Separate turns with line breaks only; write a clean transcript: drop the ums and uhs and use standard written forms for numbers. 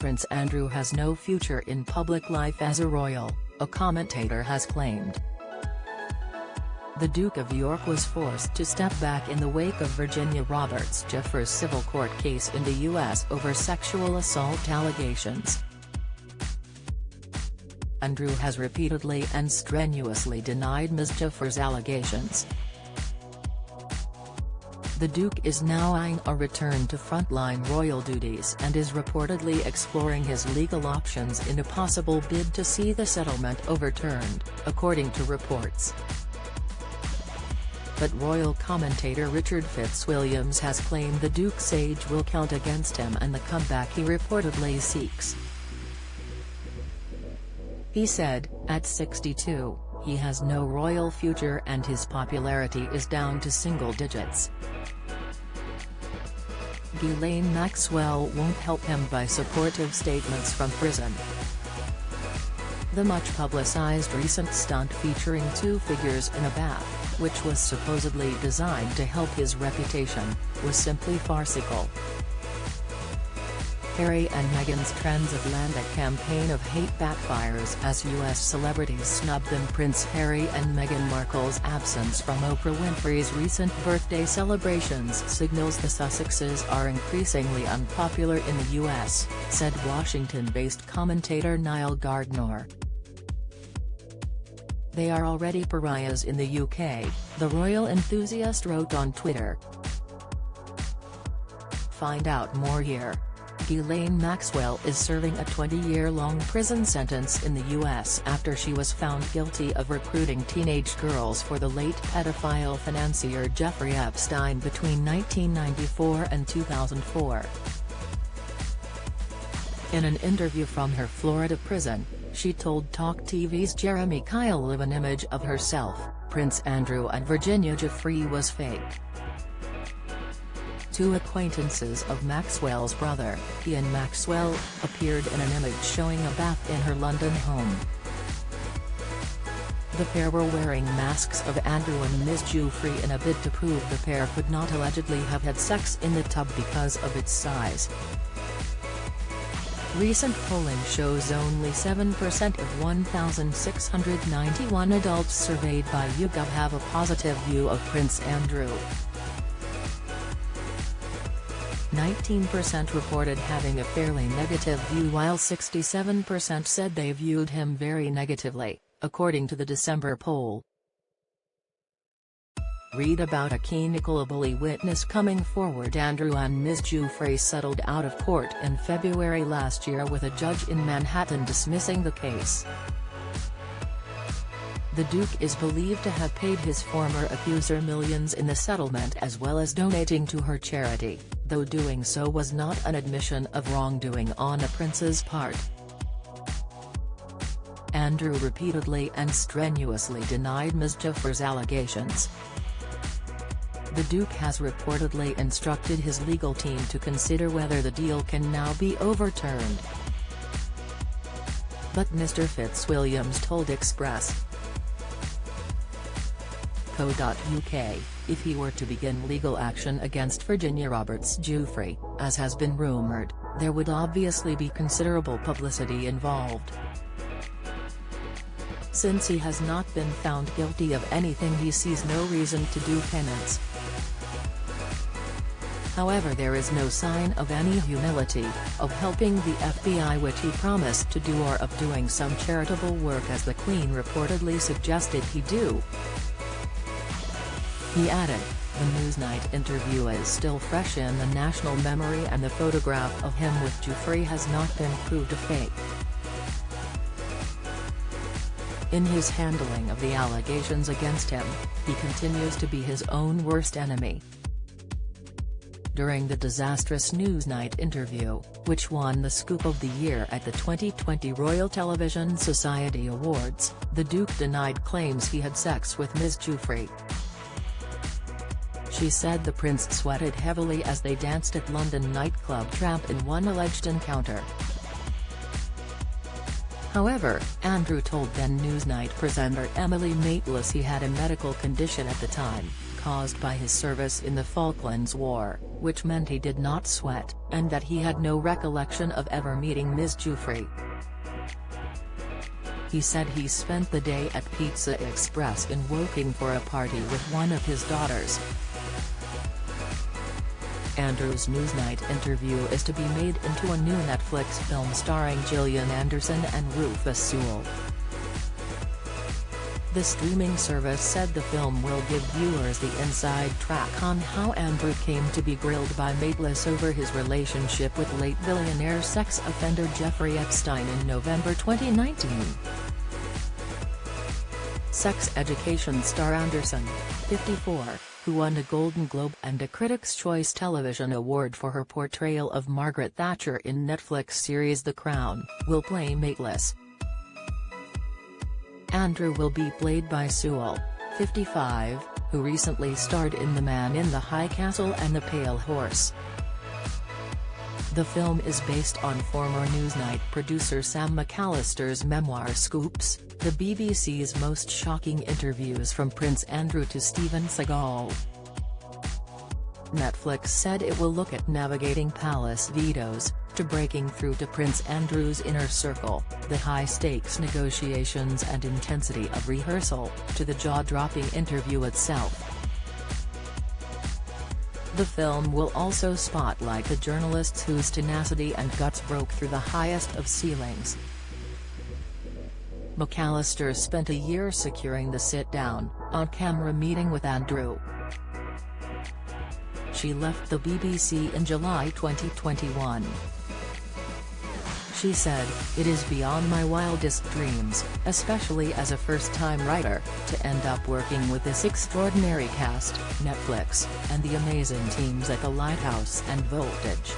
Prince Andrew has no future in public life as a royal, a commentator has claimed. The Duke of York was forced to step back in the wake of Virginia Roberts Giuffre's civil court case in the U.S. over sexual assault allegations. Andrew has repeatedly and strenuously denied Ms. Giuffre's allegations. The Duke is now eyeing a return to frontline royal duties and is reportedly exploring his legal options in a possible bid to see the settlement overturned, according to reports. But royal commentator Richard Fitzwilliams has claimed the Duke's age will count against him and the comeback he reportedly seeks. He said, at 62, he has no royal future and his popularity is down to single digits. Ghislaine Maxwell won't help him by supportive statements from prison. The much-publicized recent stunt featuring two figures in a bath, which was supposedly designed to help his reputation, was simply farcical. Harry and Meghan's transatlantic campaign of hate backfires as U.S. celebrities snub them. Prince Harry and Meghan Markle's absence from Oprah Winfrey's recent birthday celebrations signals the Sussexes are increasingly unpopular in the U.S., said Washington-based commentator Niall Gardner. They are already pariahs in the UK, the royal enthusiast wrote on Twitter. Find out more here. Ghislaine Maxwell is serving a 20-year-long prison sentence in the U.S. after she was found guilty of recruiting teenage girls for the late pedophile financier Jeffrey Epstein between 1994 and 2004. In an interview from her Florida prison, she told Talk TV's Jeremy Kyle an image of herself, Prince Andrew and Virginia Giuffre was fake. Two acquaintances of Maxwell's brother, Ian Maxwell, appeared in an image showing a bath in her London home. The pair were wearing masks of Andrew and Ms. Giuffre in a bid to prove the pair could not allegedly have had sex in the tub because of its size. Recent polling shows only 7% of 1,691 adults surveyed by YouGov have a positive view of Prince Andrew. 19% reported having a fairly negative view while 67% said they viewed him very negatively, according to the December poll. Read about a Keenan-Bully witness coming forward. Andrew and Ms. Giuffre settled out of court in February last year with a judge in Manhattan dismissing the case. The Duke is believed to have paid his former accuser millions in the settlement as well as donating to her charity, though doing so was not an admission of wrongdoing on the prince's part. Andrew repeatedly and strenuously denied Ms. Giuffre's allegations. The Duke has reportedly instructed his legal team to consider whether the deal can now be overturned. But Mr. Fitzwilliams told Express.co.uk, if he were to begin legal action against Virginia Roberts Giuffre, as has been rumoured, there would obviously be considerable publicity involved. Since he has not been found guilty of anything, he sees no reason to do penance. However, there is no sign of any humility, of helping the FBI, which he promised to do, or of doing some charitable work as the Queen reportedly suggested he do. He added, the Newsnight interview is still fresh in the national memory and the photograph of him with Giuffre has not been proved a fake. In his handling of the allegations against him, he continues to be his own worst enemy. During the disastrous Newsnight interview, which won the Scoop of the Year at the 2020 Royal Television Society Awards, the Duke denied claims he had sex with Ms. Giuffre. She said the prince sweated heavily as they danced at London nightclub Tramp in one alleged encounter. However, Andrew told then Newsnight presenter Emily Maitlis he had a medical condition at the time, caused by his service in the Falklands War, which meant he did not sweat, and that he had no recollection of ever meeting Ms. Giuffre. He said he spent the day at Pizza Express in Woking for a party with one of his daughters. Andrew's Newsnight interview is to be made into a new Netflix film starring Gillian Anderson and Rufus Sewell. The streaming service said the film will give viewers the inside track on how Andrew came to be grilled by Maitlis over his relationship with late billionaire sex offender Jeffrey Epstein in November 2019. Sex education star Anderson, 54, who won a Golden Globe and a Critics' Choice Television Award for her portrayal of Margaret Thatcher in Netflix series The Crown, will play Maitlis. Andrew will be played by Sewell, 55, who recently starred in The Man in the High Castle and The Pale Horse. The film is based on former Newsnight producer Sam McAllister's memoir Scoops, the BBC's most shocking interviews from Prince Andrew to Steven Seagal. Netflix said it will look at navigating palace vetoes, to breaking through to Prince Andrew's inner circle, the high-stakes negotiations and intensity of rehearsal, to the jaw-dropping interview itself. The film will also spotlight the journalists whose tenacity and guts broke through the highest of ceilings. McAllister spent a year securing the sit-down, on-camera meeting with Andrew. She left the BBC in July 2021. She said, "It is beyond my wildest dreams, especially as a first-time writer, to end up working with this extraordinary cast, Netflix, and the amazing teams at The Lighthouse and Voltage."